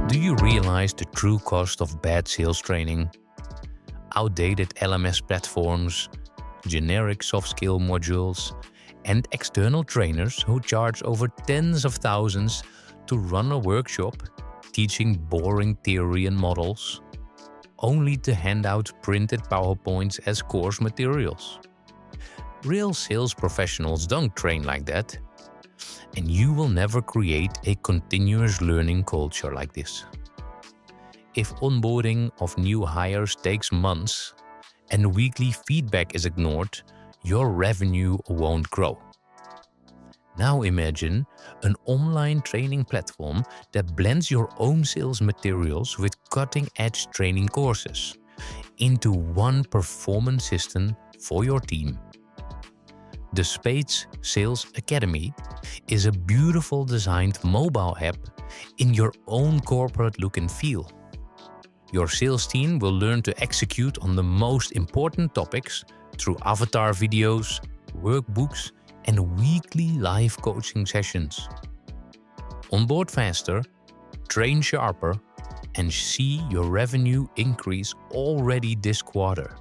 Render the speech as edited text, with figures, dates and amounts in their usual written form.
Do you realize the true cost of bad sales training? Outdated LMS platforms, generic soft skill modules, and external trainers who charge over tens of thousands to run a workshop teaching boring theory and models, only to hand out printed PowerPoints as course materials. Real sales professionals don't train like that, and you will never create a continuous learning culture like this. If onboarding of new hires takes months and weekly feedback is ignored, your revenue won't grow. Now imagine an online training platform that blends your own sales materials with cutting-edge training courses into one performance system for your team. The Spades Sales Academy is a beautiful designed mobile app in your own corporate look and feel. Your sales team will learn to execute on the most important topics through avatar videos, workbooks, and weekly live coaching sessions. Onboard faster, train sharper, and see your revenue increase already this quarter.